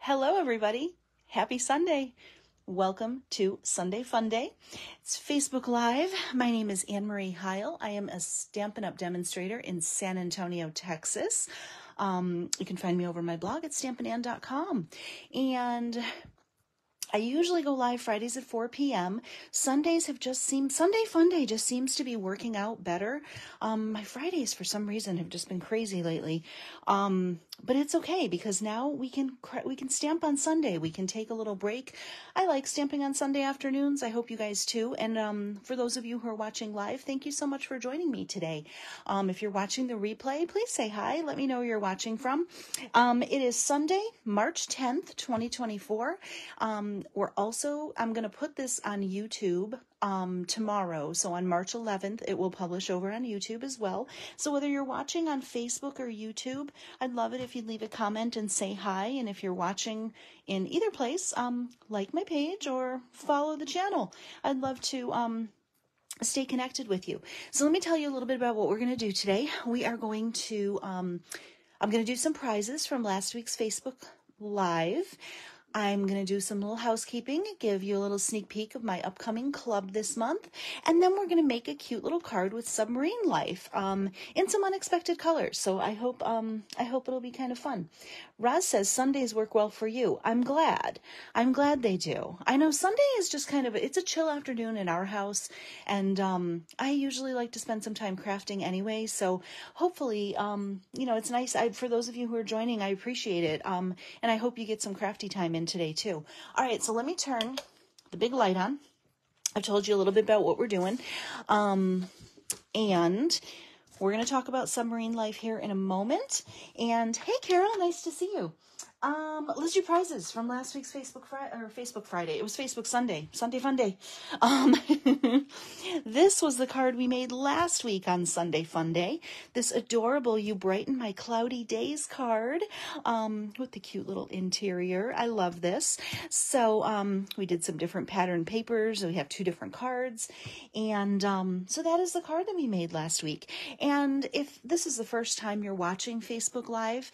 Hello, everybody. Happy Sunday. Welcome to Sunday Fun Day. It's Facebook Live. My name is Anne Marie Heil. I am a Stampin' Up! Demonstrator in San Antonio, Texas. You can find me over my blog at stampinann.com. And I usually go live Fridays at 4 p.m. Sunday Fun Day just seems to be working out better. My Fridays, for some reason, have just been crazy lately. But it's okay because now we can stamp on Sunday. We can take a little break. I like stamping on Sunday afternoons. I hope you guys too. And for those of you who are watching live, thank you so much for joining me today. If you're watching the replay, please say hi. Let me know where you're watching from. It is Sunday, March 10th, 2024. I'm going to put this on YouTube tomorrow. So on March 11th, it will publish over on YouTube as well. So whether you're watching on Facebook or YouTube, I'd love it if you'd leave a comment and say hi. And if you're watching in either place, like my page or follow the channel. I'd love to stay connected with you. So let me tell you a little bit about what we're going to do today. We are going to, I'm going to do some prizes from last week's Facebook Live. I'm going to do some little housekeeping, give you a little sneak peek of my upcoming club this month, and then we're going to make a cute little card with Submarine Life in some unexpected colors. So I hope it'll be kind of fun. Roz says Sundays work well for you. I'm glad they do. I know Sunday is just it's a chill afternoon in our house, and I usually like to spend some time crafting anyway. So hopefully, it's nice. For those of you who are joining, I appreciate it. And I hope you get some crafty time in today too. All right, so let me turn the big light on. I've told you a little bit about what we're doing. And we're going to talk about Submarine Life here in a moment. And hey, Carol, nice to see you. Let's do prizes from last week's Facebook Friday. It was Facebook Sunday Fun Day. This was the card we made last week on Sunday Fun Day. This adorable You Brighten My Cloudy Days card, with the cute little interior. I love this. So, we did some different pattern papers. We have two different cards. And, so that is the card that we made last week. And if this is the first time you're watching Facebook Live,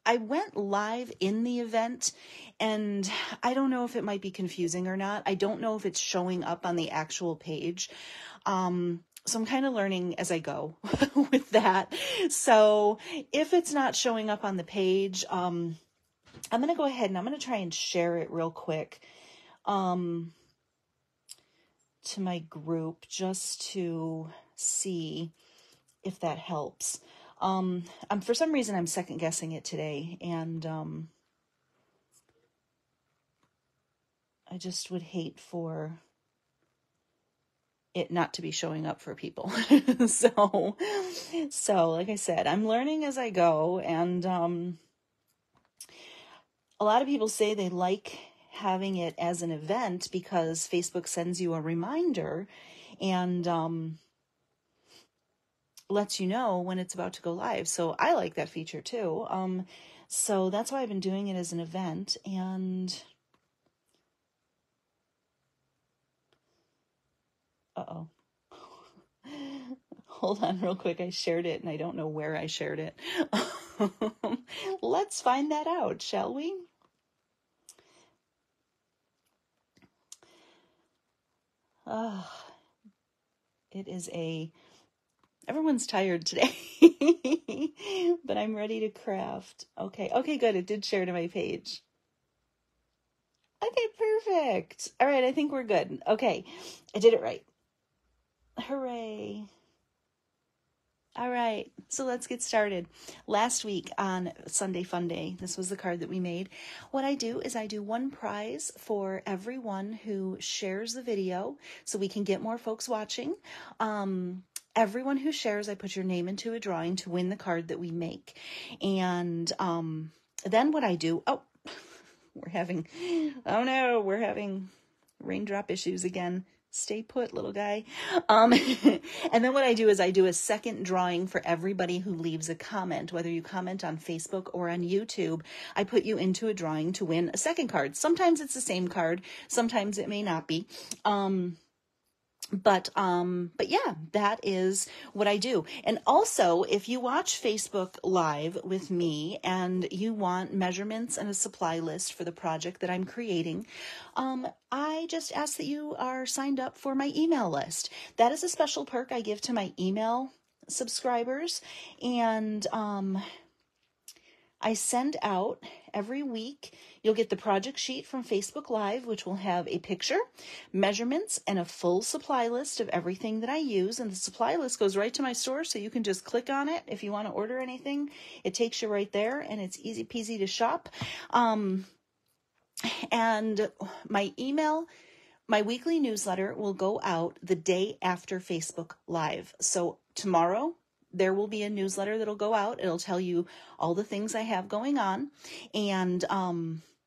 I went live in the event, and I don't know if it might be confusing or not. I don't know if it's showing up on the actual page. So I'm kind of learning as I go with that. So if it's not showing up on the page, I'm going to go ahead and I'm going to try and share it real quick to my group just to see if that helps. For some reason, I'm second guessing it today, and I just would hate for it not to be showing up for people. So like I said, I'm learning as I go, and a lot of people say they like having it as an event because Facebook sends you a reminder and lets you know when it's about to go live. So I like that feature too. So that's why I've been doing it as an event. And hold on real quick. I shared it and I don't know where I shared it. Let's find that out, shall we? Everyone's tired today, but I'm ready to craft. Okay, good. It did share to my page. Okay, perfect. All right, I think we're good. Okay, I did it right. Hooray. All right, so let's get started. Last week on Sunday Fun Day, this was the card that we made. What I do is I do one prize for everyone who shares the video so we can get more folks watching. Everyone who shares, I put your name into a drawing to win the card that we make. And then what I do, we're having raindrop issues again. Stay put, little guy. And then what I do is I do a second drawing for everybody who leaves a comment, whether you comment on Facebook or on YouTube. I put you into a drawing to win a second card. Sometimes it's the same card. Sometimes it may not be. But yeah, that is what I do. And also, if you watch Facebook Live with me and you want measurements and a supply list for the project that I'm creating, I just ask that you are signed up for my email list. That is a special perk I give to my email subscribers. And I send out every week. You'll get the project sheet from Facebook Live, which will have a picture, measurements, and a full supply list of everything that I use. And the supply list goes right to my store, so you can just click on it if you want to order anything. It takes you right there, and it's easy peasy to shop. And my weekly newsletter will go out the day after Facebook Live. So tomorrow, there will be a newsletter that'll go out. It'll tell you all the things I have going on. And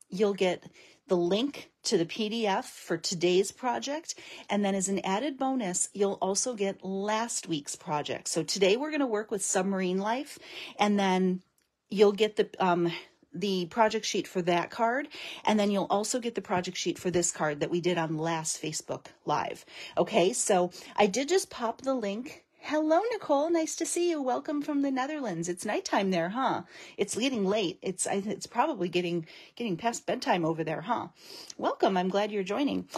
you'll get the link to the PDF for today's project. And then as an added bonus, you'll also get last week's project. So today we're going to work with Submarine Life. And then you'll get the project sheet for that card, and then you'll also get the project sheet for this card that we did on last Facebook Live. Okay, so I did just pop the link. Hello, Nicole. Nice to see you. Welcome from the Netherlands. It's nighttime there, huh? It's getting late. It's probably getting past bedtime over there, huh? Welcome. I'm glad you're joining.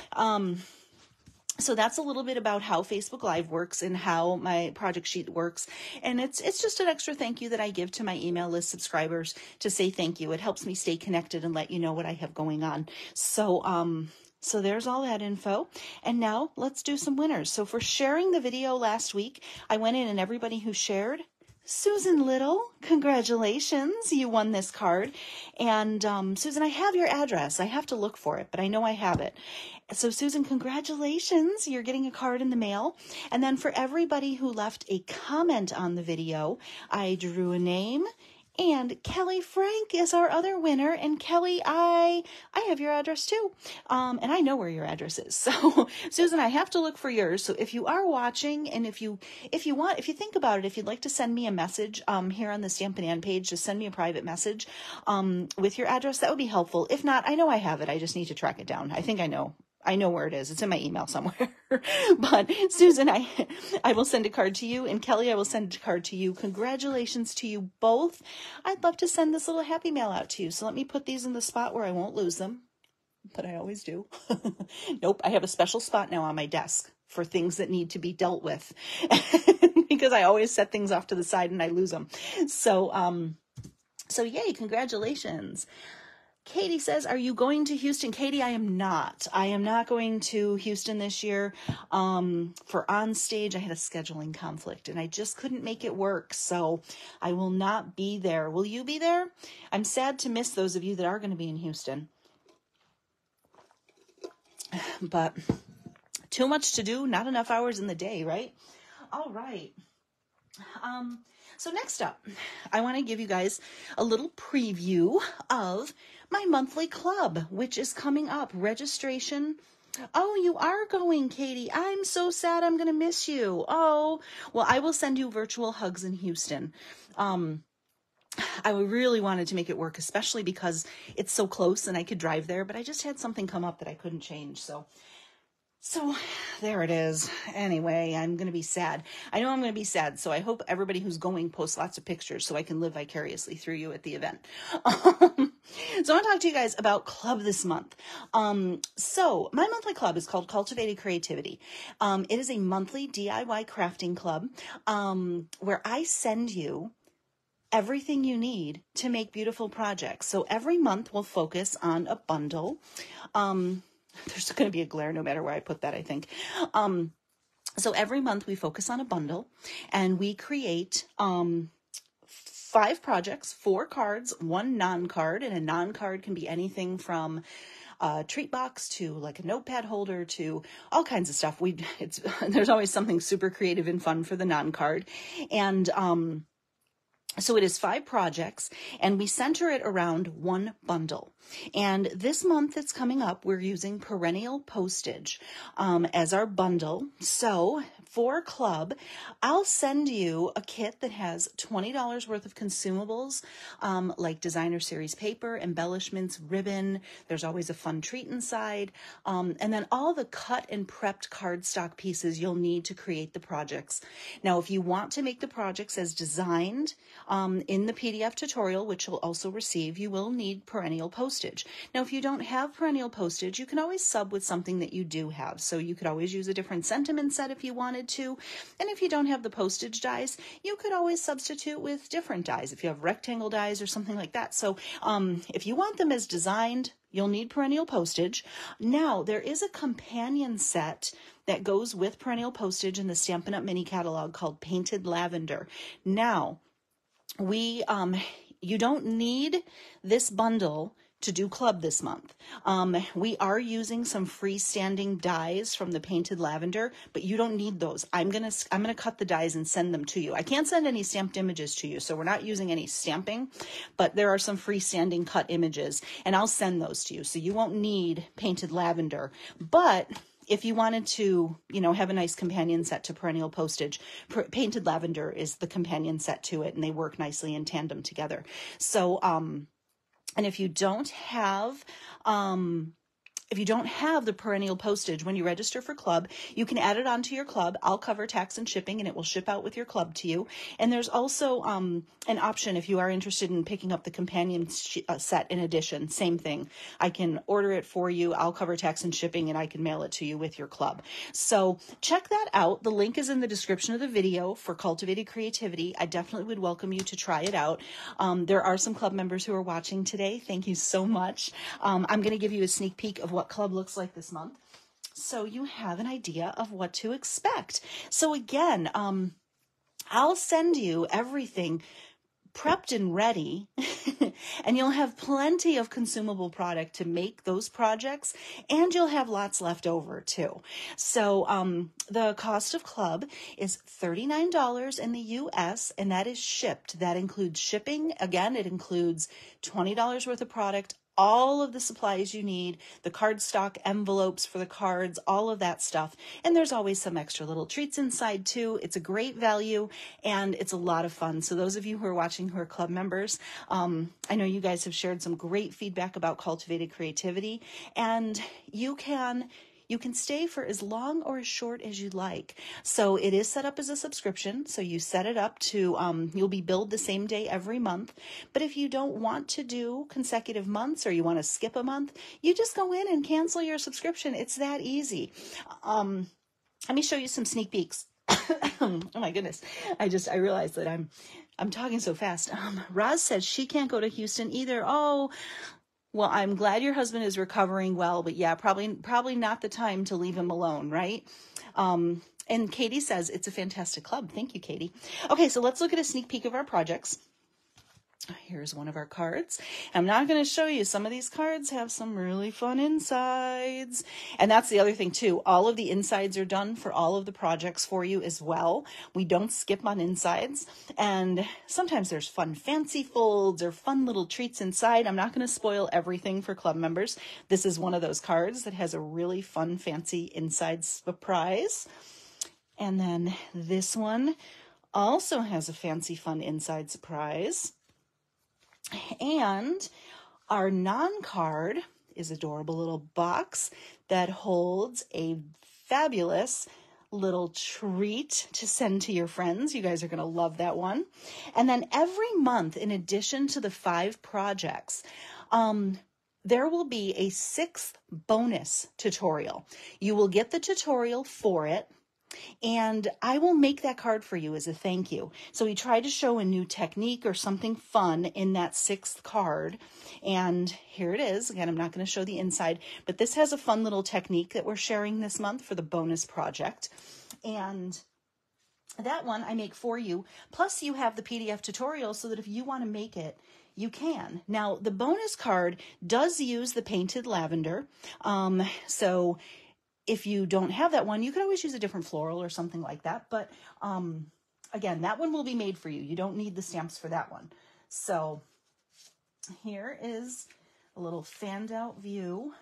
So that's a little bit about how Facebook Live works and how my project sheet works. And it's just an extra thank you that I give to my email list subscribers to say thank you. It helps me stay connected and let you know what I have going on. So there's all that info. And now let's do some winners. So for sharing the video last week, I went in and everybody who shared, Susan Little, congratulations, you won this card. And Susan, I have your address. I have to look for it, but I know I have it. So Susan, congratulations, you're getting a card in the mail. And then for everybody who left a comment on the video, I drew a name. And Kelly Frank is our other winner. And Kelly, I have your address too. And I know where your address is. So Susan, I have to look for yours. So if you are watching and if you think about it, if you'd like to send me a message here on the Stampin' Ann page, just send me a private message with your address. That would be helpful. If not, I know I have it. I just need to track it down. I think I know where it is. It's in my email somewhere. But Susan, I will send a card to you. And Kelly, I will send a card to you. Congratulations to you both. I'd love to send this little happy mail out to you. So let me put these in the spot where I won't lose them. But I always do. Nope, I have a special spot now on my desk for things that need to be dealt with. Because I always set things off to the side and I lose them. So yay, congratulations. Katie says, are you going to Houston? Katie, I am not. I am not going to Houston this year. For On Stage, I had a scheduling conflict and I just couldn't make it work. So I will not be there. Will you be there? I'm sad to miss those of you that are going to be in Houston. But too much to do, not enough hours in the day, right? All right. So next up, I want to give you guys a little preview of my monthly club, which is coming up. Registration. Oh, you are going, Katie. I'm so sad. I'm going to miss you. Oh, well, I will send you virtual hugs in Houston. I really wanted to make it work, especially because it's so close and I could drive there, but I just had something come up that I couldn't change. So there it is. Anyway, I'm going to be sad. I know I'm going to be sad. So I hope everybody who's going posts lots of pictures so I can live vicariously through you at the event. So I want to talk to you guys about club this month. So my monthly club is called Cultivated Creativity. It is a monthly DIY crafting club, where I send you everything you need to make beautiful projects. So every month we'll focus on a bundle. There's going to be a glare no matter where I put that, I think. So every month we focus on a bundle and we create 5 projects, 4 cards, 1 non-card, and a non-card can be anything from a treat box to like a notepad holder to all kinds of stuff. There's always something super creative and fun for the non-card. And so it is 5 projects and we center it around 1 bundle. And this month that's coming up, we're using perennial postage as our bundle. So for club, I'll send you a kit that has $20 worth of consumables, like designer series paper, embellishments, ribbon. There's always a fun treat inside. And then all the cut and prepped cardstock pieces you'll need to create the projects. Now, if you want to make the projects as designed in the PDF tutorial, which you'll also receive, you will need perennial postage. Now, if you don't have perennial postage, you can always sub with something that you do have. So you could always use a different sentiment set if you wanted to. And if you don't have the postage dies, you could always substitute with different dies if you have rectangle dies or something like that. So if you want them as designed, you'll need perennial postage. Now, there is a companion set that goes with perennial postage in the Stampin' Up! Mini catalog called Painted Lavender. Now, you don't need this bundle to do club this month. We are using some freestanding dies from the Painted Lavender, but you don't need those. I'm gonna cut the dies and send them to you. I can't send any stamped images to you, so we're not using any stamping, but there are some freestanding cut images, and I'll send those to you. So you won't need Painted Lavender, but if you wanted to, have a nice companion set to perennial postage, Painted Lavender is the companion set to it, and they work nicely in tandem together. So, and if you don't have the perennial postage when you register for club, you can add it onto your club. I'll cover tax and shipping, and it will ship out with your club to you. And there's also an option if you are interested in picking up the companion set in addition. Same thing. I can order it for you. I'll cover tax and shipping, and I can mail it to you with your club. So check that out. The link is in the description of the video for Cultivated Creativity. I definitely would welcome you to try it out. There are some club members who are watching today. Thank you so much. I'm going to give you a sneak peek of what club looks like this month, so you have an idea of what to expect. So again, I'll send you everything prepped and ready, and you'll have plenty of consumable product to make those projects, and you'll have lots left over too. So the cost of club is $39 in the US, and that is shipped. That includes shipping. Again, it includes $20 worth of product, all of the supplies you need, the cardstock envelopes for the cards, all of that stuff. And there's always some extra little treats inside too. It's a great value, and it's a lot of fun. So those of you who are watching who are club members, I know you guys have shared some great feedback about Cultivated Creativity, and you can stay for as long or as short as you like. So it is set up as a subscription. So you set it up to, you'll be billed the same day every month. But if you don't want to do consecutive months, or you want to skip a month, you just go in and cancel your subscription. It's that easy. Let me show you some sneak peeks. Oh my goodness. I realized that I'm talking so fast. Roz says she can't go to Houston either. Oh, well, I'm glad your husband is recovering well, but yeah, probably not the time to leave him alone, right? And Katie says it's a fantastic club. Thank you, Katie. Okay, so let's look at a sneak peek of our projects. Here's one of our cards. I'm not going to show you. Some of these cards have some really fun insides. And that's the other thing too. All of the insides are done for all of the projects for you as well. We don't skip on insides. And sometimes there's fun fancy folds or fun little treats inside. I'm not going to spoil everything for club members. This is one of those cards that has a really fun fancy inside surprise. And then this one also has a fancy fun inside surprise. And our non-card is adorable little box that holds a fabulous little treat to send to your friends. You guys are going to love that one. And then every month, in addition to the 5 projects, there will be a 6th bonus tutorial. You will get the tutorial for it, and I will make that card for you as a thank you. So we tried to show a new technique or something fun in that 6th card. And here it is. Again, I'm not going to show the inside, but this has a fun little technique that we're sharing this month for the bonus project. And that one I make for you. Plus you have the PDF tutorial so that if you want to make it, you can. Now, the bonus card does use the Painted Lavender. So if you don't have that one, you could always use a different floral or something like that. But again, that one will be made for you. You don't need the stamps for that one. So here is a little fanned out view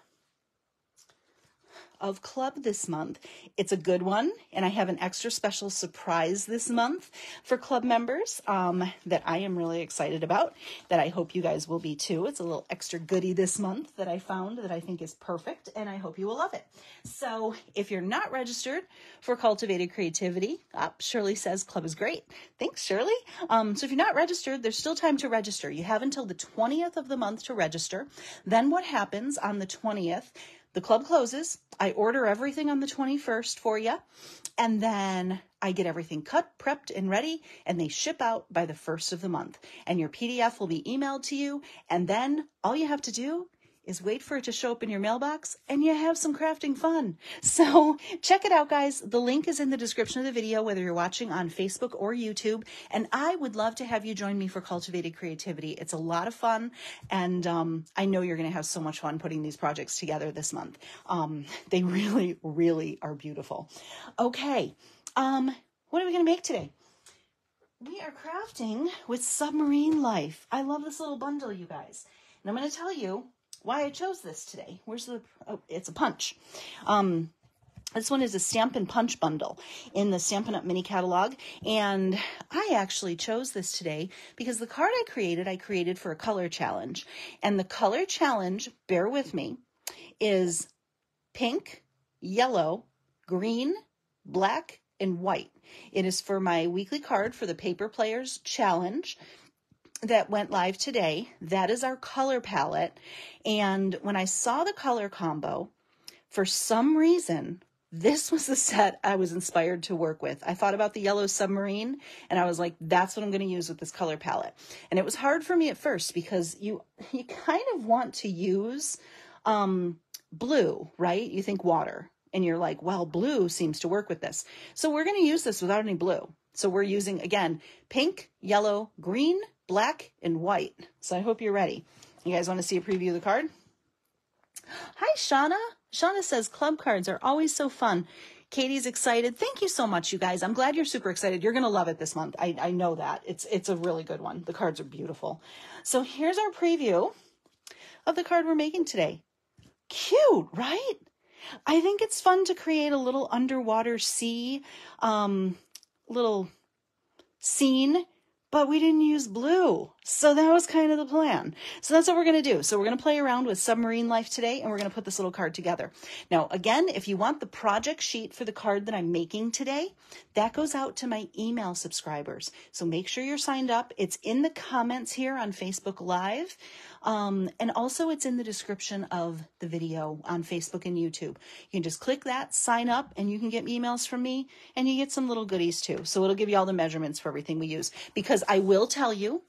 of club this month. It's a good one, and I have an extra special surprise this month for club members that I am really excited about, that I hope you guys will be too. It's a little extra goodie this month that I found that I think is perfect, and I hope you will love it. So if you're not registered for Cultivated Creativity, Shirley says club is great. Thanks, Shirley. So if you're not registered, there's still time to register. You have until the 20th of the month to register. Then what happens on the 20th? The club closes. I order everything on the 21st for you. And then I get everything cut, prepped, and ready. And they ship out by the 1st of the month. And your PDF will be emailed to you. And then all you have to do is wait for it to show up in your mailbox, and you have some crafting fun. So check it out, guys. The link is in the description of the video, whether you're watching on Facebook or YouTube. And I would love to have you join me for Cultivated Creativity. It's a lot of fun, and I know you're going to have so much fun putting these projects together this month. They really, really are beautiful. Okay, what are we going to make today? We are crafting with Submarine Life. I love this little bundle, you guys. And I'm going to tell you why I chose this today. It's a punch. This one is a Stampin' Punch bundle in the Stampin' Up! Mini catalog. And I actually chose this today because the card I created for a color challenge. And the color challenge, bear with me, is pink, yellow, green, black, and white. It is for my weekly card for the Paper Players Challenge that went live today. That is our color palette. And when I saw the color combo, for some reason, this was the set I was inspired to work with. I thought about the yellow submarine, and I was like, that's what I'm going to use with this color palette. And it was hard for me at first because you kind of want to use blue, right? You think water, and you're like, well, blue seems to work with this. So we're going to use this without any blue. So we're using, again, pink, yellow, green, black, and white. So I hope you're ready. You guys want to see a preview of the card? Hi, Shauna. Shauna says, club cards are always so fun. Katie's excited. Thank you so much, you guys. I'm glad you're super excited. You're going to love it this month. I know that. It's a really good one. The cards are beautiful. So here's our preview of the card we're making today. Cute, right? I think it's fun to create a little underwater sea, little scene, but we didn't use blue. So that was kind of the plan. So that's what we're going to do. So we're going to play around with Submarine Life today, and we're going to put this little card together. Now, again, if you want the project sheet for the card that I'm making today, that goes out to my email subscribers. So make sure you're signed up. It's in the comments here on Facebook Live. And also it's in the description of the video on Facebook and YouTube. You can just click that, sign up, and you can get emails from me, and you get some little goodies too. So it'll give you all the measurements for everything we use, because I will tell you,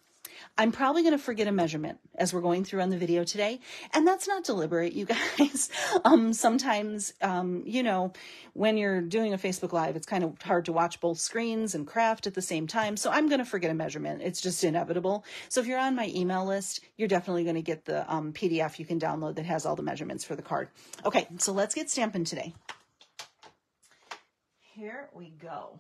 I'm probably going to forget a measurement as we're going through on the video today. And that's not deliberate, you guys. Sometimes, when you're doing a Facebook Live, it's kind of hard to watch both screens and craft at the same time. So I'm going to forget a measurement. It's just inevitable. So if you're on my email list, you're definitely going to get the PDF you can download that has all the measurements for the card. Okay, so let's get stamping today. Here we go.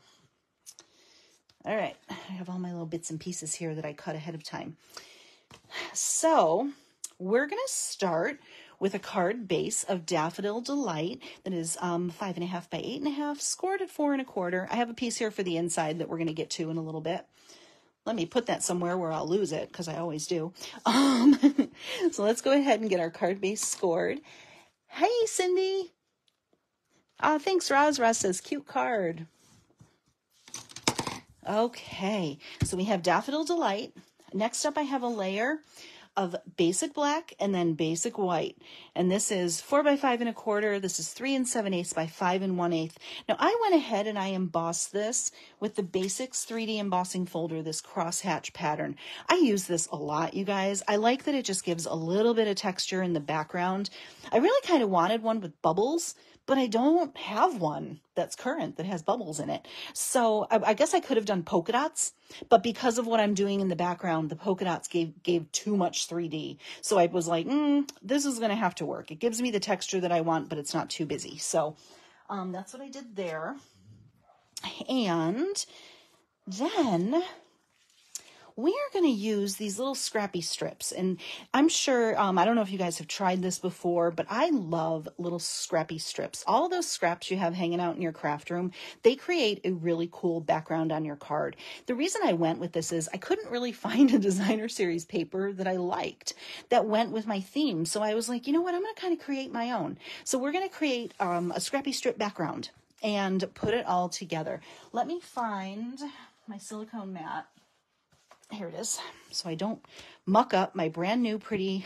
All right, I have all my little bits and pieces here that I cut ahead of time. So we're going to start with a card base of Daffodil Delight that is 5.5 by 8.5, scored at 4 1/4. I have a piece here for the inside that we're going to get to in a little bit. Let me put that somewhere where I'll lose it, because I always do. So let's go ahead and get our card base scored. Hey, Cindy. Thanks, Roz. Roz says, cute card. Okay, so we have Daffodil Delight. Next up, I have a layer of basic black and then basic white. And this is 4 by 5 1/4. This is 3 7/8 by 5 1/8. Now, I went ahead and I embossed this with the Basics 3D embossing folder, this crosshatch pattern. I use this a lot, you guys. I like that it just gives a little bit of texture in the background. I really kind of wanted one with bubbles, but I don't have one that's current that has bubbles in it. So I guess I could have done polka dots, but because of what I'm doing in the background, the polka dots gave too much 3D. So I was like, this is going to have to work. It gives me the texture that I want, but it's not too busy. So that's what I did there. And then we are going to use these little scrappy strips. And I'm sure, I don't know if you guys have tried this before, but I love little scrappy strips. All those scraps you have hanging out in your craft room, they create a really cool background on your card. The reason I went with this is I couldn't really find a designer series paper that I liked that went with my theme. So I was like, you know what, I'm going to kind of create my own. So we're going to create a scrappy strip background and put it all together. Let me find my silicone mat. Here it is, so I don't muck up my brand new pretty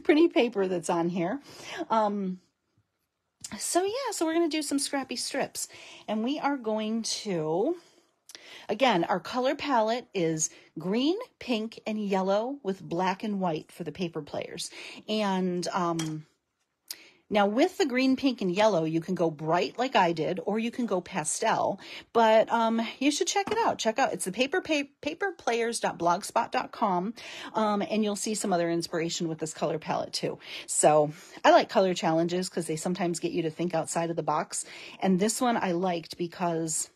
pretty paper that's on here. So we're going to do some scrappy strips, and we are going to, again, our color palette is green, pink, and yellow with black and white for the paper players. And now with the green, pink, and yellow, you can go bright like I did, or you can go pastel, but you should check it out. It's the paperplayers.blogspot.com, and you'll see some other inspiration with this color palette too. So I like color challenges because they sometimes get you to think outside of the box. And this one I liked because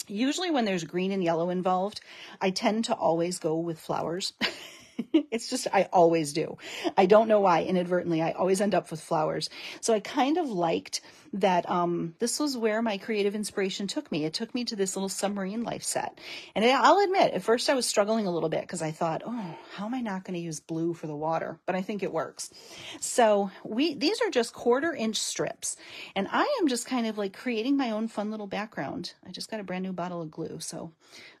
usually when there's green and yellow involved, I tend to always go with flowers. It's just, I always do. I don't know why, inadvertently, I always end up with flowers. So I kind of liked that this was where my creative inspiration took me. It took me to this little submarine life set. And I'll admit, at first I was struggling a little bit because I thought, oh, how am I not going to use blue for the water? But I think it works. So these are just 1/4-inch strips. And I am just kind of like creating my own fun little background. I just got a brand new bottle of glue, so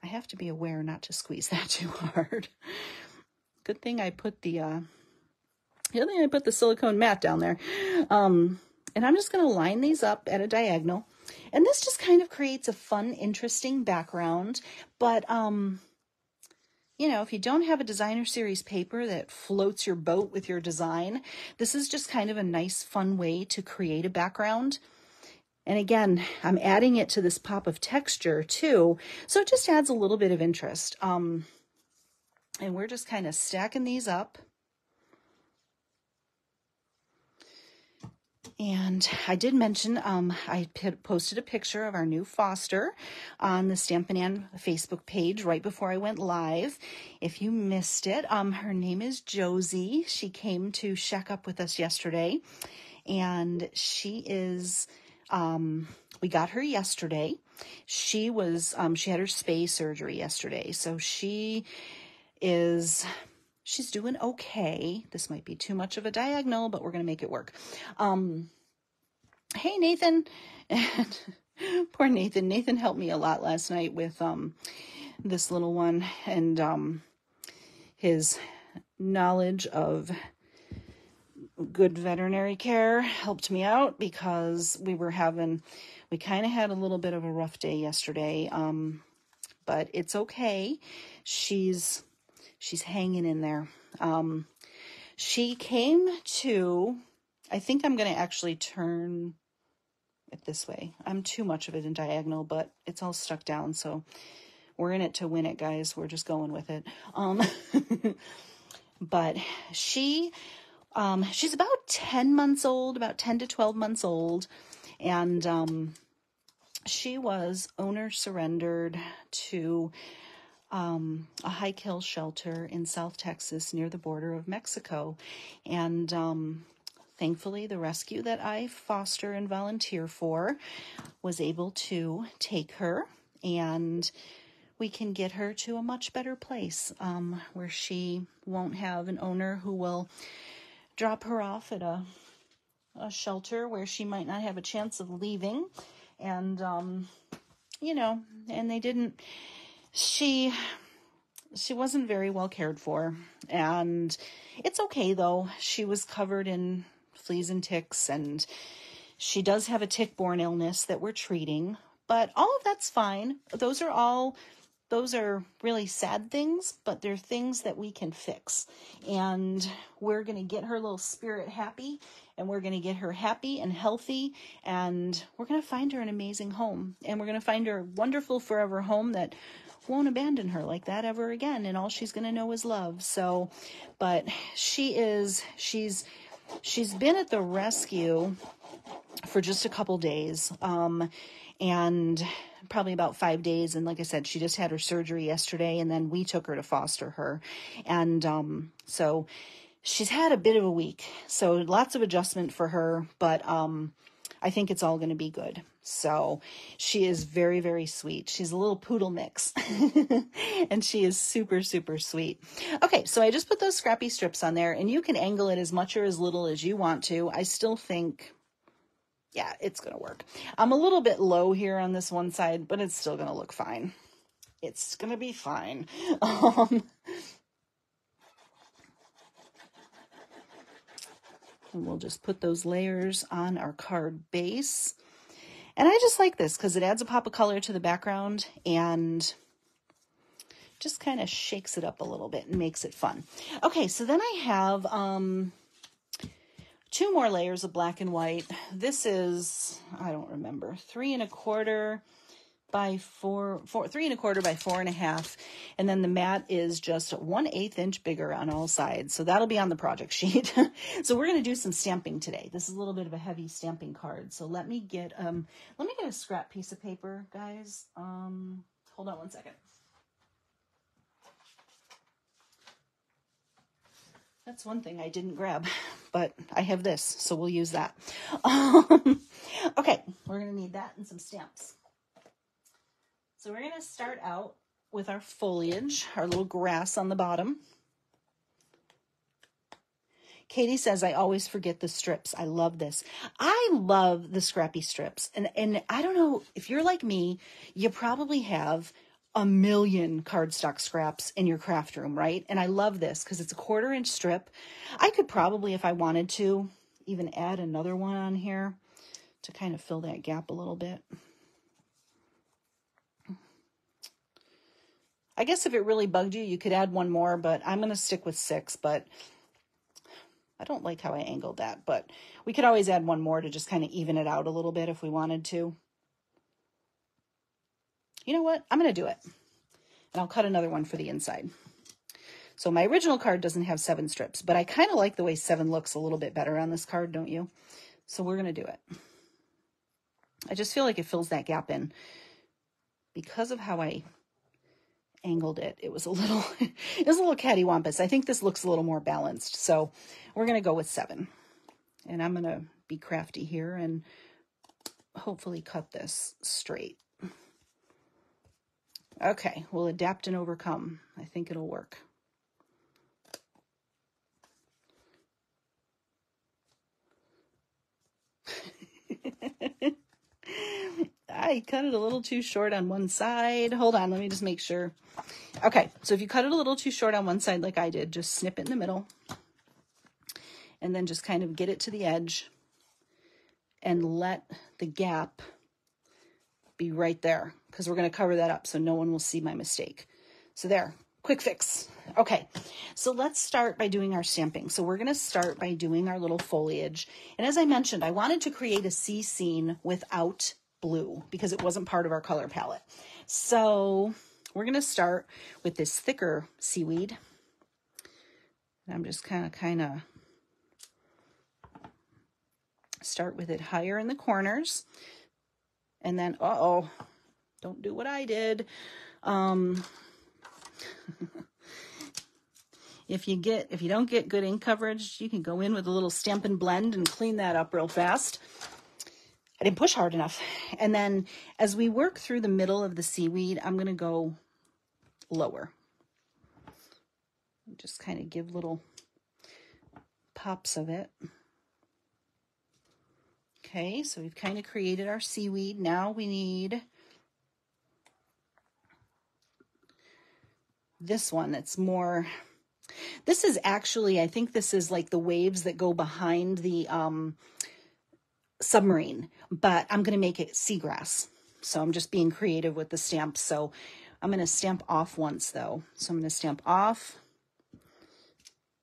I have to be aware not to squeeze that too hard. Good thing I put the silicone mat down there. And I'm just going to line these up at a diagonal. And this just kind of creates a fun, interesting background. But, if you don't have a designer series paper that floats your boat with your design, this is just kind of a nice, fun way to create a background. And again, I'm adding it to this pop of texture too. So it just adds a little bit of interest. And we're just kind of stacking these up. And I did mention, I posted a picture of our new foster on the Stampin' Ann Facebook page right before I went live. If you missed it, her name is Josie. She came to shack up with us yesterday. And she is, we got her yesterday. She had her spay surgery yesterday. So she's doing okay. This might be too much of a diagonal, but we're going to make it work. Hey, Nathan. Poor Nathan. Nathan helped me a lot last night with this little one, and his knowledge of good veterinary care helped me out because we kind of had a little bit of a rough day yesterday, but it's okay. She's hanging in there. She came to, I think I'm going to actually turn it this way. I'm too much of it in diagonal, but it's all stuck down. So we're in it to win it, guys. We're just going with it. But she's about 10 months old, about 10 to 12 months old. And, she was owner surrendered to a high kill shelter in South Texas near the border of Mexico. And thankfully, the rescue that I foster and volunteer for was able to take her, and we can get her to a much better place where she won't have an owner who will drop her off at a shelter where she might not have a chance of leaving. And, and they didn't... She wasn't very well cared for, and it's okay though. She was covered in fleas and ticks, and she does have a tick-borne illness that we're treating, but all of that's fine. Those are really sad things, but they're things that we can fix, and we're going to get her little spirit happy, and we're going to get her happy and healthy, and we're going to find her an amazing home, and we're going to find her a wonderful forever home that won't abandon her like that ever again, and all she's going to know is love. So, but she's been at the rescue for just a couple days, and probably about 5 days. And like I said, she just had her surgery yesterday, and then we took her to foster her. And so she's had a bit of a week, so lots of adjustment for her, but I think it's all going to be good. So she is very, very sweet. She's a little poodle mix and she is super, super sweet. Okay, so I just put those scrappy strips on there, and you can angle it as much or as little as you want to. I still think, yeah, it's going to work. I'm a little bit low here on this one side, but it's still going to look fine. It's going to be fine. And we'll just put those layers on our card base. And I just like this because it adds a pop of color to the background and just kind of shakes it up a little bit and makes it fun. Okay, so then I have 2 more layers of black and white. This is, I don't remember, 3 1/4 by 4, 3 1/4 by 4 1/2. And then the mat is just 1/8 inch bigger on all sides. So that'll be on the project sheet. So we're going to do some stamping today. This is a little bit of a heavy stamping card. So let me get a scrap piece of paper, guys. Hold on one second. That's one thing I didn't grab, but I have this, so we'll use that. Okay, we're going to need that and some stamps. So we're going to start out with our foliage, our little grass on the bottom. Katie says, I always forget the strips. I love this. I love the scrappy strips. And I don't know, if you're like me, you probably have a million cardstock scraps in your craft room, right? And I love this because it's a 1/4 inch strip. I could probably, if I wanted to, even add another one on here to kind of fill that gap a little bit. I guess if it really bugged you, you could add one more, but I'm going to stick with 6, but I don't like how I angled that, but we could always add one more to just kind of even it out a little bit if we wanted to. You know what? I'm going to do it. And I'll cut another one for the inside. So my original card doesn't have 7 strips, but I kind of like the way 7 looks a little bit better on this card, don't you? So we're going to do it. I just feel like it fills that gap in. Because of how I angled it, it was a little cattywampus. I think this looks a little more balanced. So we're going to go with 7. And I'm going to be crafty here and hopefully cut this straight. Okay, we'll adapt and overcome. I think it'll work. I cut it a little too short on one side. Hold on, let me just make sure. Okay, so if you cut it a little too short on one side like I did, just snip it in the middle. And then just kind of get it to the edge and let the gap be right there, because we're going to cover that up so no one will see my mistake. So there, quick fix. Okay, so let's start by doing our stamping. So we're going to start by doing our little foliage. And as I mentioned, I wanted to create a sea scene without blue because it wasn't part of our color palette. So we're going to start with this thicker seaweed. And I'm just kind of start with it higher in the corners. And then, uh-oh, don't do what I did. If you don't get good ink coverage, you can go in with a little Stampin' Blend and clean that up real fast. I didn't push hard enough. And then as we work through the middle of the seaweed, I'm going to go lower. Just kind of give little pops of it. Okay, so we've kind of created our seaweed. Now we need this one that's more, this is actually, I think this is like the waves that go behind the submarine, but I'm going to make it seagrass. So I'm just being creative with the stamps. So I'm going to stamp off once though. So I'm going to stamp off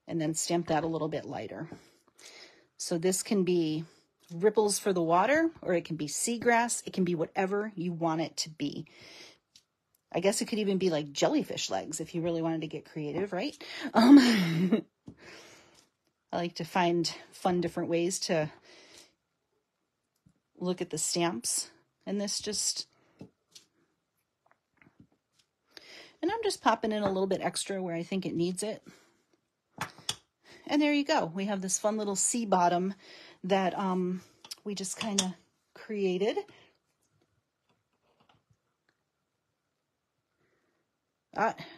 and then stamp that a little bit lighter. So this can be ripples for the water, or it can be seagrass. It can be whatever you want it to be. I guess it could even be like jellyfish legs if you really wanted to get creative, right? I like to find fun different ways to look at the stamps. And this just, and I'm just popping in a little bit extra where I think it needs it. And there you go. We have this fun little sea bottom that we just kind of created.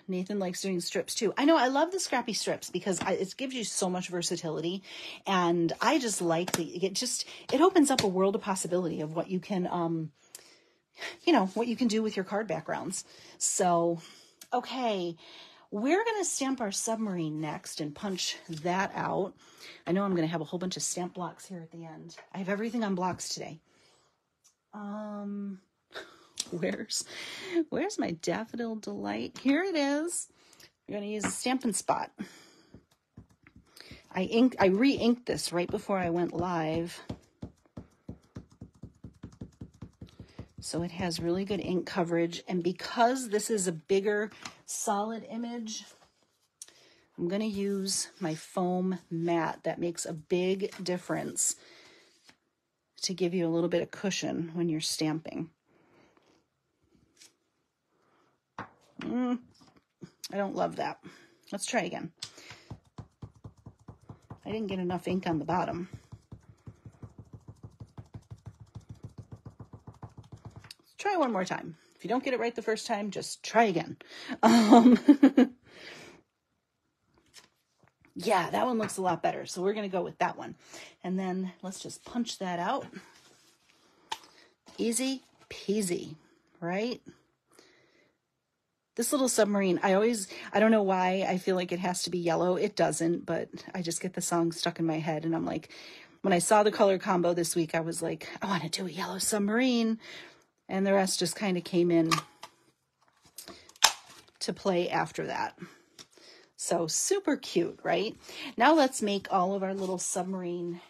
Nathan likes doing strips too. I know, I love the scrappy strips because it gives you so much versatility, and I just like it opens up a world of possibility of what you can, what you can do with your card backgrounds. So, okay, we're going to stamp our submarine next and punch that out. I know I'm going to have a whole bunch of stamp blocks here at the end. I have everything on blocks today. Where's my Daffodil Delight? Here it is. We're going to use a Stampin' Spot. I re-inked this right before I went live. So it has really good ink coverage. And because this is a bigger solid image, I'm going to use my foam mat. That makes a big difference to give you a little bit of cushion when you're stamping. I don't love that. Let's try again. I didn't get enough ink on the bottom. Let's try one more time. If you don't get it right the first time, just try again. Yeah, that one looks a lot better. So we're going to go with that one. And then let's just punch that out. Easy peasy, right? This little submarine, I don't know why I feel like it has to be yellow. It doesn't, but I just get the song stuck in my head. And I'm like, when I saw the color combo this week, I was like, I want to do a yellow submarine. And the rest just kind of came in to play after that. So super cute, right? Now let's make all of our little submarine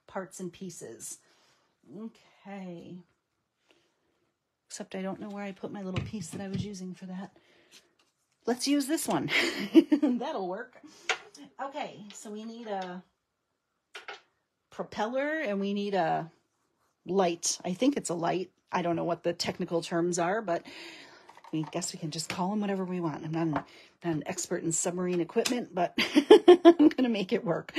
parts and pieces. Okay. Except I don't know where I put my little piece that I was using for that. Let's use this one. That'll work. Okay, so we need a propeller and we need a light. I think it's a light. I don't know what the technical terms are, but I guess we can just call them whatever we want. I'm not an expert in submarine equipment, but I'm going to make it work.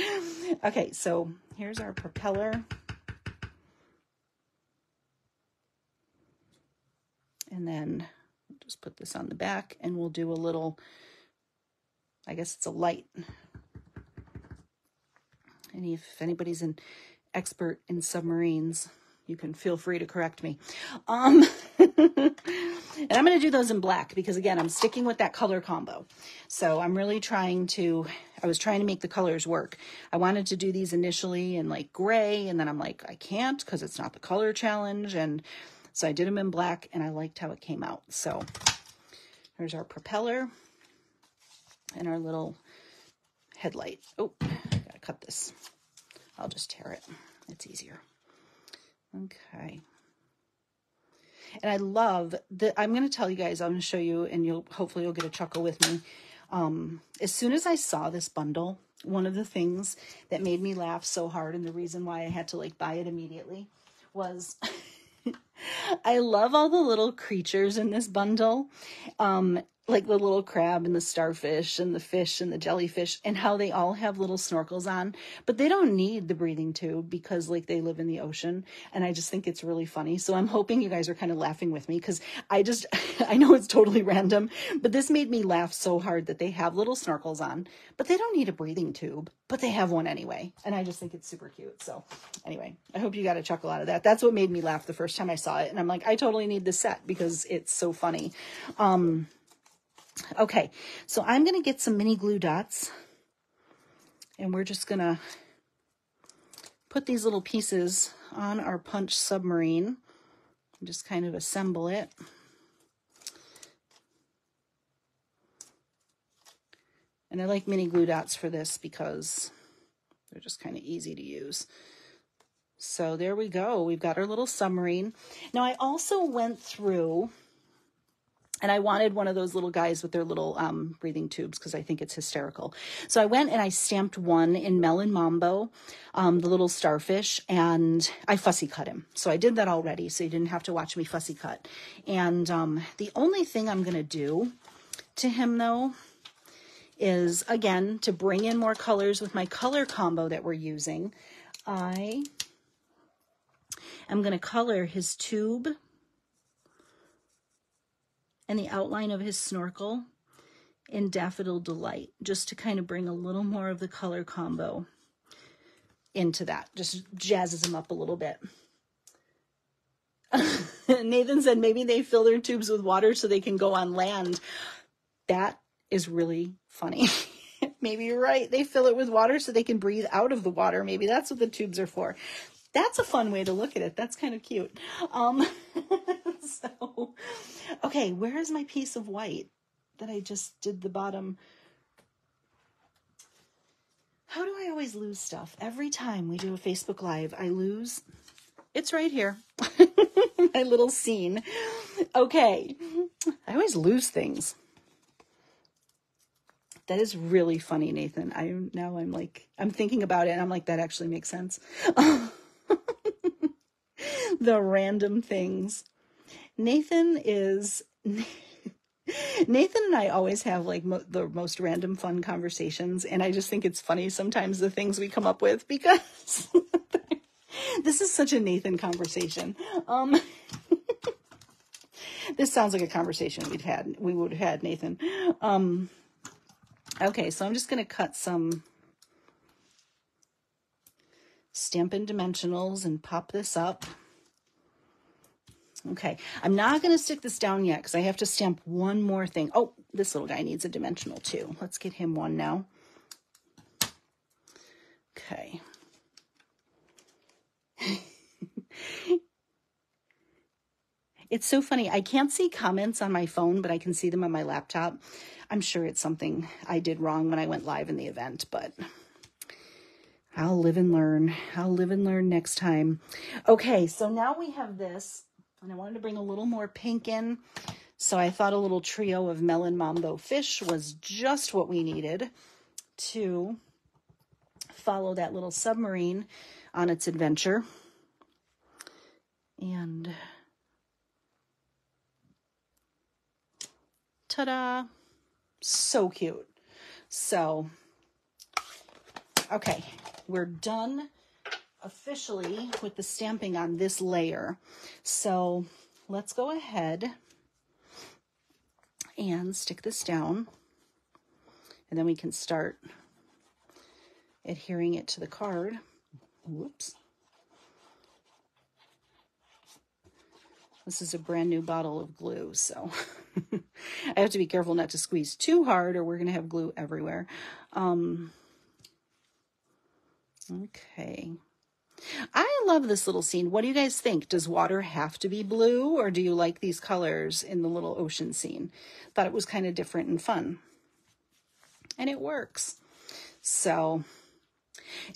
Okay, so here's our propeller. And then just put this on the back and we'll do a little, I guess it's a light. And if anybody's an expert in submarines, you can feel free to correct me. And I'm going to do those in black because, again, I'm sticking with that color combo. So I'm really I was trying to make the colors work. I wanted to do these initially in like gray, and then I'm like, I can't because it's not the color challenge. And so I did them in black, and I liked how it came out. So here's our propeller and our little headlight. Oh, gotta cut this. I'll just tear it. It's easier. Okay. And I love that. I'm going to tell you guys, I'm going to show you, and hopefully you'll get a chuckle with me. As soon as I saw this bundle, one of the things that made me laugh so hard, and the reason why I had to like buy it immediately, was I love all the little creatures in this bundle. Like the little crab and the starfish and the fish and the jellyfish, and how they all have little snorkels on, but they don't need the breathing tube because like they live in the ocean. And I just think it's really funny. So I'm hoping you guys are kind of laughing with me because I know it's totally random, but this made me laugh so hard that they have little snorkels on, but they don't need a breathing tube, but they have one anyway. And I just think it's super cute. So anyway, I hope you got a chuckle out of that. That's what made me laugh the first time I saw it. And I'm like, I totally need this set because it's so funny. Okay, so I'm going to get some mini glue dots, and we're just going to put these little pieces on our punch submarine and just kind of assemble it. And I like mini glue dots for this because they're just kind of easy to use. So there we go. We've got our little submarine. Now I also went through And I wanted one of those little guys with their little breathing tubes because I think it's hysterical. So I went and I stamped one in Melon Mambo, the little starfish, and I fussy cut him. So I did that already, so you didn't have to watch me fussy cut. And the only thing I'm going to do to him, though, is, again, to bring in more colors with my color combo that we're using, I am going to color his tube and the outline of his snorkel in Daffodil Delight, just to kind of bring a little more of the color combo into that. Just jazzes him up a little bit. Nathan said maybe they fill their tubes with water so they can go on land. That is really funny. Maybe you're right. They fill it with water so they can breathe out of the water. Maybe that's what the tubes are for. That's a fun way to look at it. That's kind of cute. So, okay, where is my piece of white that I just did the bottom? How do I always lose stuff? Every time we do a Facebook Live, I lose. It's right here. My little scene. Okay. I always lose things. That is really funny, Nathan. I'm thinking about it and I'm like, that actually makes sense. The random things. Nathan and I always have like the most random fun conversations. And I just think it's funny sometimes the things we come up with because this is such a Nathan conversation. This sounds like a conversation we would have had, Nathan. Okay, so I'm just going to cut some Stampin' Dimensionals and pop this up. Okay, I'm not going to stick this down yet because I have to stamp one more thing. Oh, this little guy needs a dimensional too. Let's get him one now. Okay. It's so funny. I can't see comments on my phone, but I can see them on my laptop. I'm sure it's something I did wrong when I went live in the event, but I'll live and learn. I'll live and learn next time. Okay, so now we have this, and I wanted to bring a little more pink in, so I thought a little trio of Melon Mambo fish was just what we needed to follow that little submarine on its adventure. And ta-da! So cute. So, okay, we're done officially with the stamping on this layer. So let's go ahead and stick this down, and then we can start adhering it to the card. Whoops. This is a brand new bottle of glue, so I have to be careful not to squeeze too hard or we're going to have glue everywhere. Okay. I love this little scene. What do you guys think? Does water have to be blue, or do you like these colors in the little ocean scene? Thought it was kind of different and fun. And it works. So,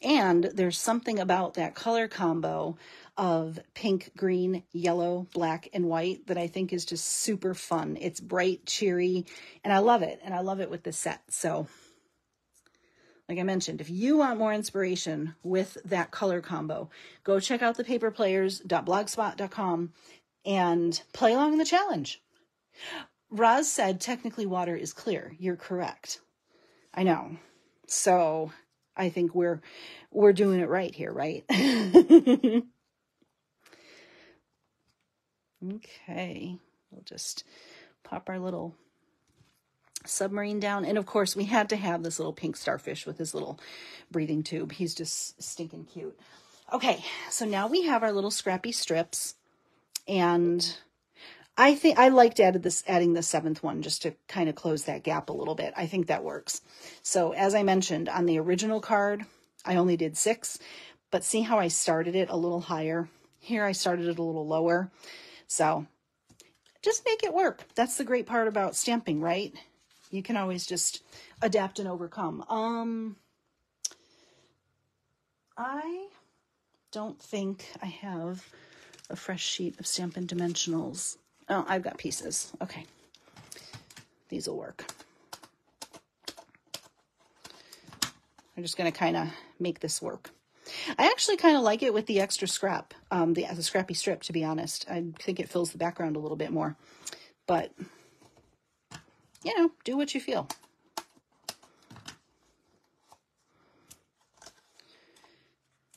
and there's something about that color combo of pink, green, yellow, black, and white that I think is just super fun. It's bright, cheery, and I love it. And I love it with this set. So, like I mentioned, if you want more inspiration with that color combo, go check out the paperplayers.blogspot.com and play along in the challenge. Roz said, technically water is clear. You're correct. I know. So I think we're doing it right here, right? Okay, we'll just pop our little submarine down. And of course, we had to have this little pink starfish with his little breathing tube. He's just stinking cute. Okay, so now we have our little scrappy strips. And I think I liked adding the seventh one just to kind of close that gap a little bit. I think that works. So as I mentioned, on the original card, I only did 6. But see how I started it a little higher? Here I started it a little lower. So just make it work. That's the great part about stamping, right? You can always just adapt and overcome. I don't think I have a fresh sheet of Stampin' Dimensionals. Oh, I've got pieces. Okay. these will work. I'm just going to kind of make this work. I actually kind of like it with the extra scrap, the scrappy strip, to be honest. I think it fills the background a little bit more. But, you know, do what you feel.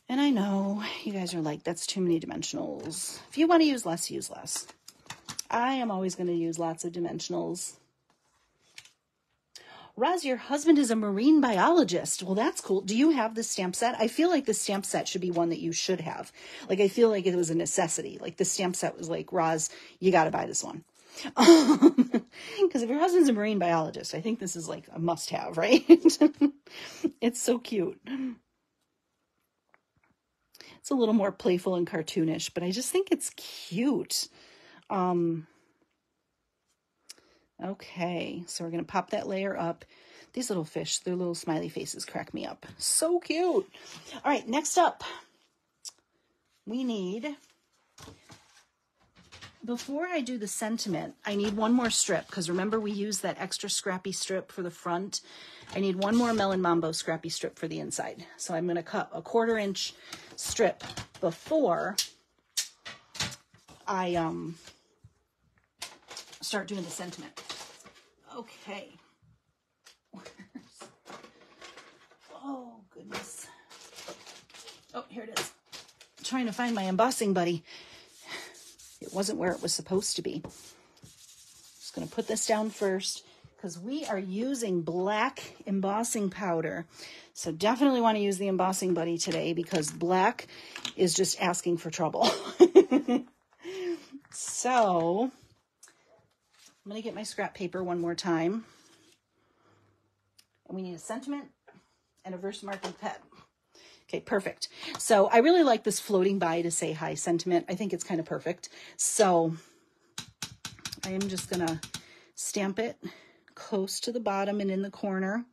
And I know you guys are like, that's too many dimensionals. If you want to use less, use less. I am always going to use lots of dimensionals. Roz, your husband is a marine biologist. Well, that's cool. Do you have the stamp set? I feel like the stamp set should be one that you should have. Like, I feel like it was a necessity. Like, the stamp set was like, Roz, you got to buy this one. Because if your husband's a marine biologist, I think this is like a must-have, right? It's so cute. It's a little more playful and cartoonish, but I just think it's cute. Okay, so we're going to pop that layer up. These little fish, their little smiley faces crack me up. So cute. All right, next up, we need, before I do the sentiment, I need one more strip, because remember we used that extra scrappy strip for the front. I need one more Melon Mambo scrappy strip for the inside. So I'm going to cut a 1/4 inch strip before I start doing the sentiment. Okay. Oh, goodness. Oh, here it is. I'm trying to find my embossing buddy. It wasn't where it was supposed to be. Just going to put this down first because we are using black embossing powder. So definitely want to use the embossing buddy today because black is just asking for trouble. So I'm going to get my scrap paper one more time. And we need a sentiment and a verse marking pen. Okay, perfect. So I really like this floating by to say hi sentiment. I think it's kind of perfect. So I am just going to stamp it close to the bottom and in the corner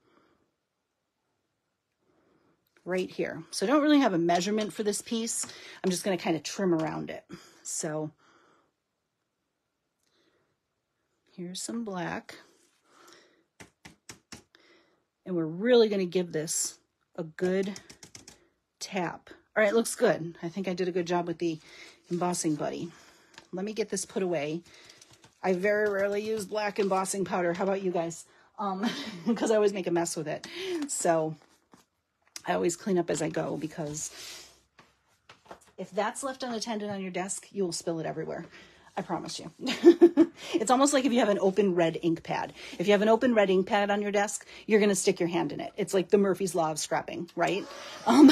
right here. So I don't really have a measurement for this piece. I'm just going to kind of trim around it. So here's some black. And we're really going to give this a good tap. All right, looks good. I think I did a good job with the embossing buddy. Let me get this put away. I very rarely use black embossing powder. How about you guys? Because I always make a mess with it. So I always clean up as I go because if that's left unattended on your desk, you will spill it everywhere. I promise you. It's almost like if you have an open red ink pad. If you have an open red ink pad on your desk, you're going to stick your hand in it. It's like the Murphy's Law of scrapping, right? All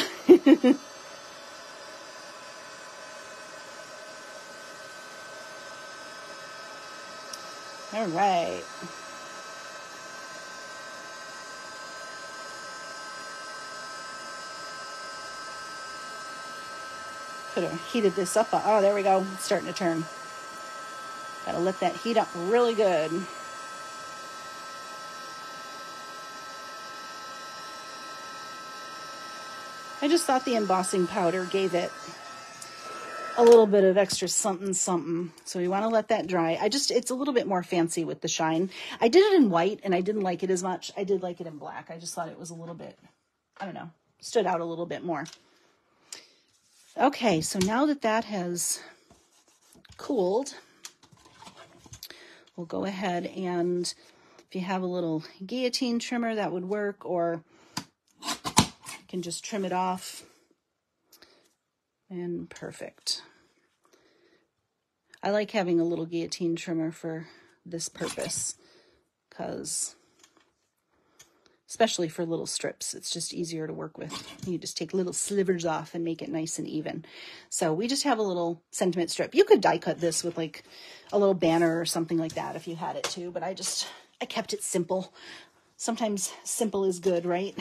right. Could have heated this up. Oh, there we go. It's starting to turn. Gotta let that heat up really good. I just thought the embossing powder gave it a little bit of extra something something. So we want to let that dry. It's a little bit more fancy with the shine. I did it in white and I didn't like it as much. I did like it in black. I just thought it was a little bit, I don't know, stood out a little bit more. Okay, so now that that has cooled, we'll go ahead and if you have a little guillotine trimmer, that would work, or you can just trim it off. And perfect. I like having a little guillotine trimmer for this purpose because, especially for little strips, it's just easier to work with. You just take little slivers off and make it nice and even. So we just have a little sentiment strip. You could die cut this with like a little banner or something like that if you had it too, but I kept it simple. Sometimes simple is good, right?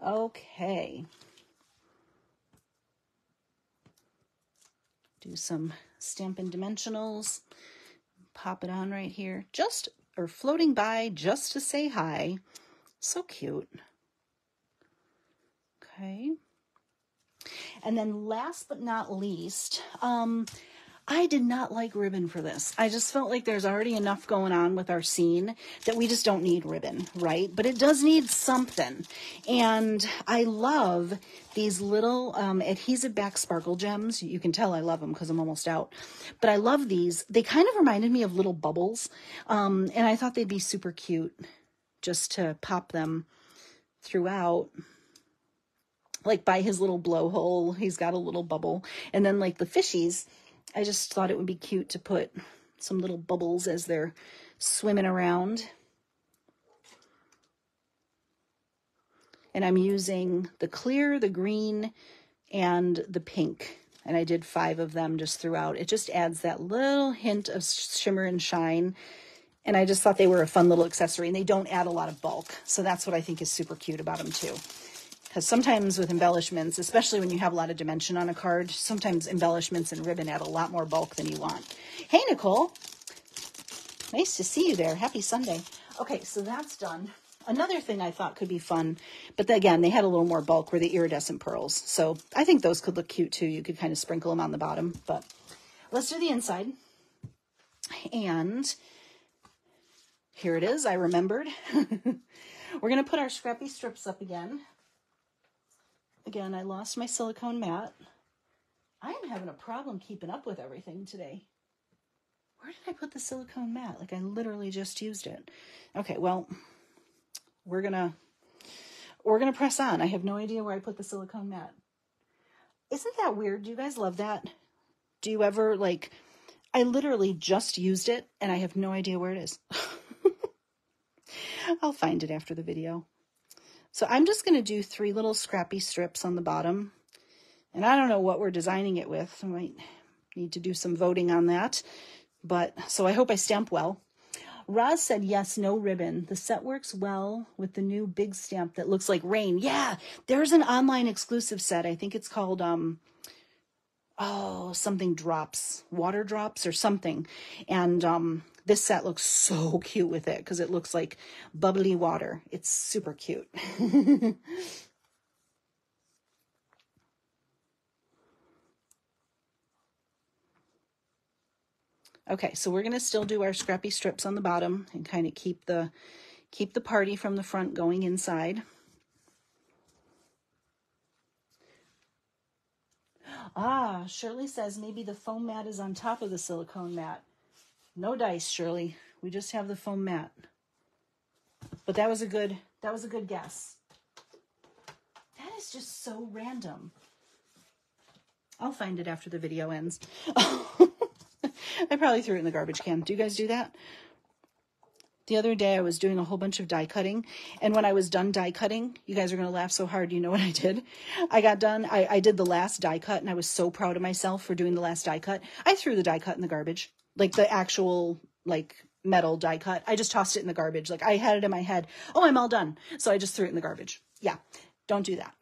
Okay. Do some Stampin' Dimensionals. Pop it on right here. Or floating by just to say hi. So cute. Okay. And then last but not least, I did not like ribbon for this. I just felt like there's already enough going on with our scene that we just don't need ribbon, right? But it does need something. And I love these little adhesive back sparkle gems. You can tell I love them because I'm almost out. But I love these. They kind of reminded me of little bubbles. And I thought they'd be super cute just to pop them throughout. Like by his little blowhole, he's got a little bubble. And then like the fishies, I just thought it would be cute to put some little bubbles as they're swimming around. And I'm using the clear, the green, and the pink. And I did 5 of them just throughout. It just adds that little hint of shimmer and shine. And I just thought they were a fun little accessory. And they don't add a lot of bulk. So that's what I think is super cute about them too. Because sometimes with embellishments, especially when you have a lot of dimension on a card, sometimes embellishments and ribbon add a lot more bulk than you want. Hey, Nicole. Nice to see you there. Happy Sunday. Okay, so that's done. Another thing I thought could be fun, but again, they had a little more bulk, were the iridescent pearls. So I think those could look cute too. You could kind of sprinkle them on the bottom. But let's do the inside. And here it is. I remembered. We're going to put our scrappy strips up again. Again, I lost my silicone mat. I am having a problem keeping up with everything today. Where did I put the silicone mat? Like I literally just used it. Okay, well, we're gonna press on. I have no idea where I put the silicone mat. Isn't that weird? Do you guys love that? Do you ever like, I literally just used it and I have no idea where it is. I'll find it after the video. So I'm just going to do 3 little scrappy strips on the bottom. And I don't know what we're designing it with. I might need to do some voting on that. But so I hope I stamp well. Roz said, yes, no ribbon. The set works well with the new big stamp that looks like rain. Yeah, there's an online exclusive set. I think it's called, something drops, water drops or something. And this set looks so cute with it because it looks like bubbly water. It's super cute. Okay, so we're going to still do our scrappy strips on the bottom and kind of keep the party from the front going inside. Ah, Shirley says maybe the foam mat is on top of the silicone mat. No dice, Shirley. We just have the foam mat. But that was a good guess. That is just so random. I'll find it after the video ends. I probably threw it in the garbage can. Do you guys do that? The other day I was doing a whole bunch of die cutting, and when I was done die cutting, you guys are going to laugh so hard, you know what I did? I got done, I did the last die cut, and I was so proud of myself for doing the last die cut. I threw the die cut in the garbage, like the actual, like, metal die cut. I just tossed it in the garbage. Like, I had it in my head, oh, I'm all done. So I just threw it in the garbage. Yeah, don't do that.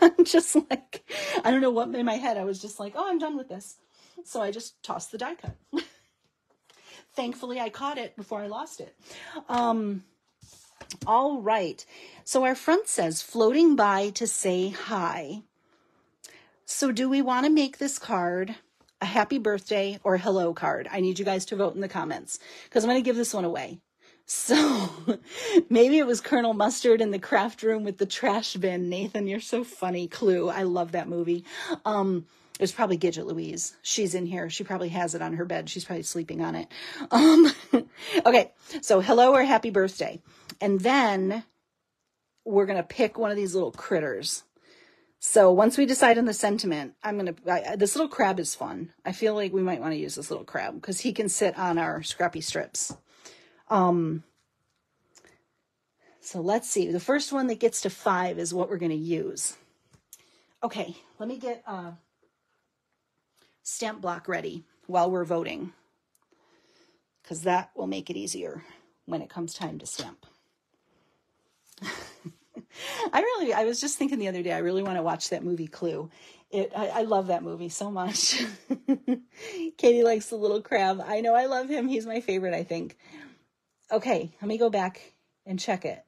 I'm just like, I don't know what in my head, I was just like, oh, I'm done with this. So I just tossed the die cut. Thankfully, I caught it before I lost it. All right. So our front says, floating by to say hi. So do we want to make this card a happy birthday or hello card? I need you guys to vote in the comments because I'm going to give this one away. So maybe it was Colonel Mustard in the craft room with the trash bin. Nathan, you're so funny. Clue. I love that movie. It was probably Gidget Louise. She's in here. She probably has it on her bed. She's probably sleeping on it. Okay. So hello or happy birthday. And then we're going to pick one of these little critters. So once we decide on the sentiment, this little crab is fun. I feel like we might want to use this little crab because he can sit on our scrappy strips. So let's see. The first one that gets to 5 is what we're going to use. Okay, let me get a stamp block ready while we're voting, because that will make it easier when it comes time to stamp. I was just thinking the other day, I really want to watch that movie Clue. I love that movie so much. Katie likes the little crab. I know, I love him. He's my favorite, I think. Okay, let me go back and check it.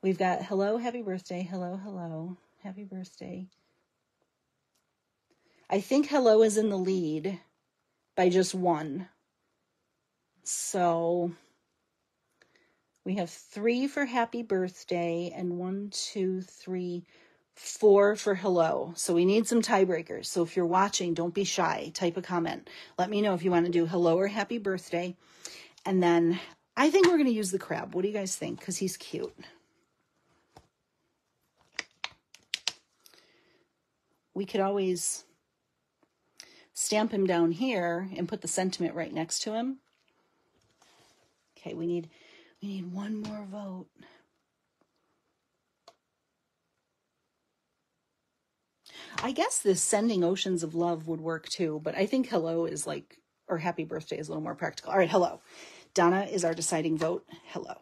We've got hello, happy birthday, hello, hello, happy birthday. I think hello is in the lead by just one. So we have 3 for happy birthday and 1, 2, 3, 4 for hello. So we need some tiebreakers. So if you're watching, don't be shy. Type a comment. Let me know if you want to do hello or happy birthday. And then I think we're going to use the crab. What do you guys think? Because he's cute. We could always stamp him down here and put the sentiment right next to him. Okay, we need one more vote. I guess this sending oceans of love would work too, but I think hello is like, or happy birthday is a little more practical. All right, hello. Donna is our deciding vote. Hello.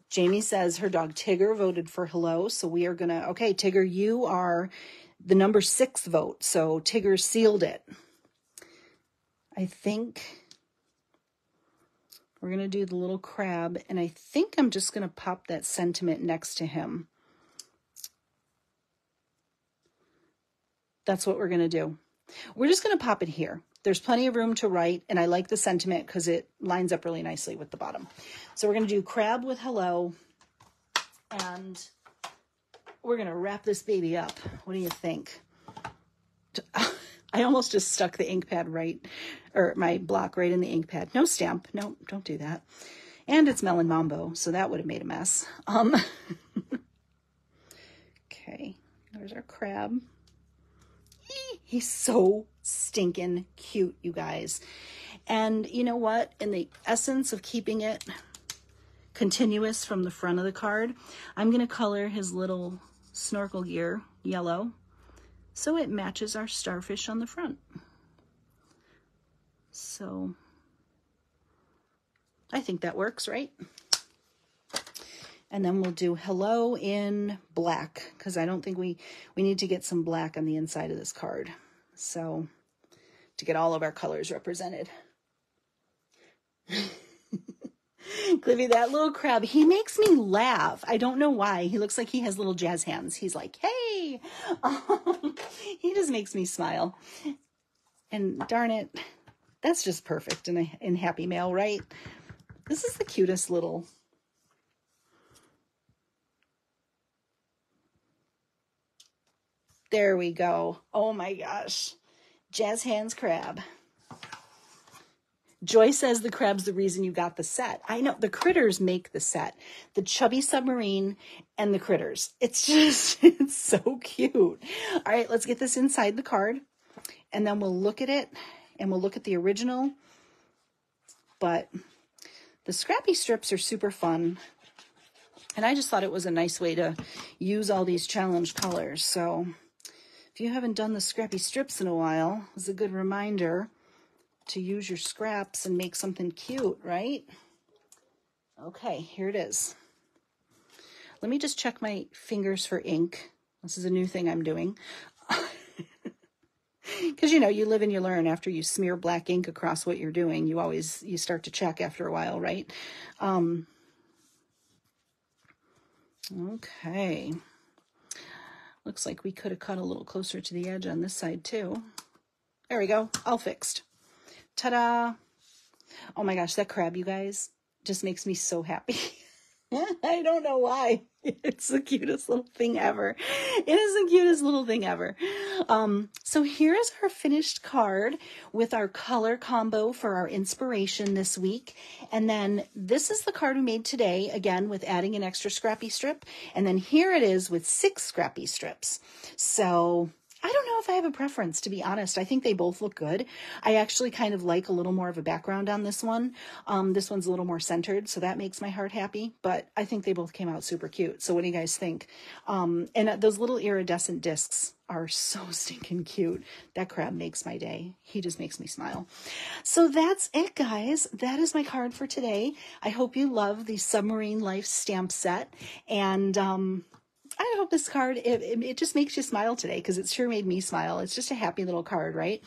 Jamie says her dog Tigger voted for hello, so we are gonna, okay, Tigger, you are the number 6 vote, so Tigger sealed it. I think we're gonna do the little crab, and I think I'm just gonna pop that sentiment next to him. That's what we're gonna do. We're just gonna pop it here. There's plenty of room to write, and I like the sentiment because it lines up really nicely with the bottom. So we're going to do crab with hello, and we're going to wrap this baby up. What do you think? I almost just stuck the ink pad right, or my block right in the ink pad. No stamp. No, don't do that. And it's Melon Mambo, so that would have made a mess. Okay, there's our crab. He's so stinking cute, you guys. And you know what? In the essence of keeping it continuous from the front of the card, I'm going to color his little snorkel gear yellow so it matches our starfish on the front. So I think that works, right? And then we'll do hello in black, because I don't think we need to get some black on the inside of this card. So to get all of our colors represented. Cliffy, that little crab, he makes me laugh. I don't know why. He looks like he has little jazz hands. He's like, hey, he just makes me smile. And darn it, that's just perfect in Happy Mail, right? This is the cutest little... There we go. Oh my gosh. Jazz hands crab. Joy says the crab's the reason you got the set. I know, the critters make the set. The chubby submarine and the critters. It's just, it's so cute. All right, let's get this inside the card. And then we'll look at it. And we'll look at the original. But the scrappy strips are super fun. And I just thought it was a nice way to use all these challenge colors. So... if you haven't done the scrappy strips in a while, it's a good reminder to use your scraps and make something cute, right? Okay, here it is. Let me just check my fingers for ink. This is a new thing I'm doing. Because, you know, you live and you learn. After you smear black ink across what you're doing, you start to check after a while, right? Okay. Looks like we could have cut a little closer to the edge on this side too. There we go, all fixed. Ta-da! Oh my gosh, that crab, you guys, just makes me so happy. I don't know why. It's the cutest little thing ever. It is the cutest little thing ever. So here is our finished card with our color combo for our inspiration this week. And then this is the card we made today, again, with adding an extra scrappy strip. And then here it is with 6 scrappy strips. So... I don't know if I have a preference, to be honest. I think they both look good. I actually kind of like a little more of a background on this one. This one's a little more centered, so that makes my heart happy. But I think they both came out super cute. So what do you guys think? And those little iridescent discs are so stinking cute. That crab makes my day. He just makes me smile. So that's it, guys. That is my card for today. I hope you love the Submarine Life stamp set. And... I hope this card, it just makes you smile today, because it sure made me smile. It's just a happy little card, right?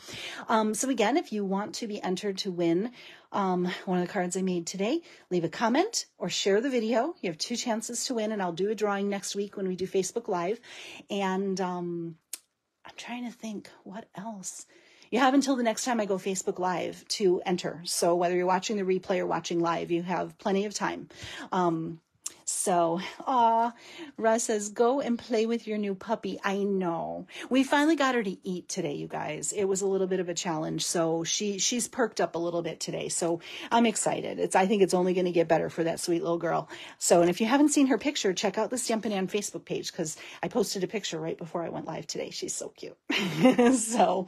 So again, if you want to be entered to win one of the cards I made today, leave a comment or share the video. You have 2 chances to win, and I'll do a drawing next week when we do Facebook Live. And I'm trying to think what else. You have until the next time I go Facebook Live to enter. So whether you're watching the replay or watching live, you have plenty of time. Russ says, go and play with your new puppy. I know. We finally got her to eat today, you guys. It was a little bit of a challenge. So she's perked up a little bit today. So I'm excited. I think it's only going to get better for that sweet little girl. So, and if you haven't seen her picture, check out the Stampin' Ann Facebook page, because I posted a picture right before I went live today. She's so cute. So,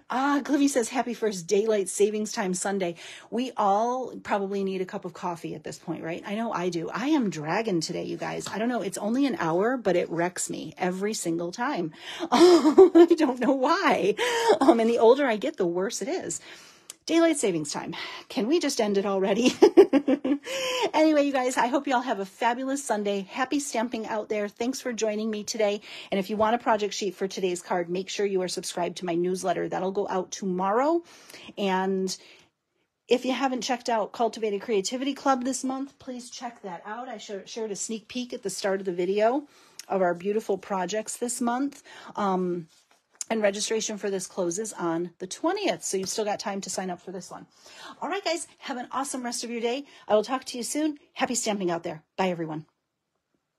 Cliffy says, happy first daylight savings time Sunday. We all probably need a cup of coffee at this point, right? I know I do. I am dragon today, you guys. I don't know. It's only an hour, but it wrecks me every single time. I don't know why. And the older I get, the worse it is. Daylight savings time. Can we just end it already? Anyway, you guys, I hope you all have a fabulous Sunday. Happy stamping out there. Thanks for joining me today. And if you want a project sheet for today's card, make sure you are subscribed to my newsletter. That'll go out tomorrow. And if you haven't checked out Cultivated Creativity Club this month, please check that out. I shared a sneak peek at the start of the video of our beautiful projects this month. And registration for this closes on the 20th. So you've still got time to sign up for this one. All right, guys, have an awesome rest of your day. I will talk to you soon. Happy stamping out there. Bye, everyone.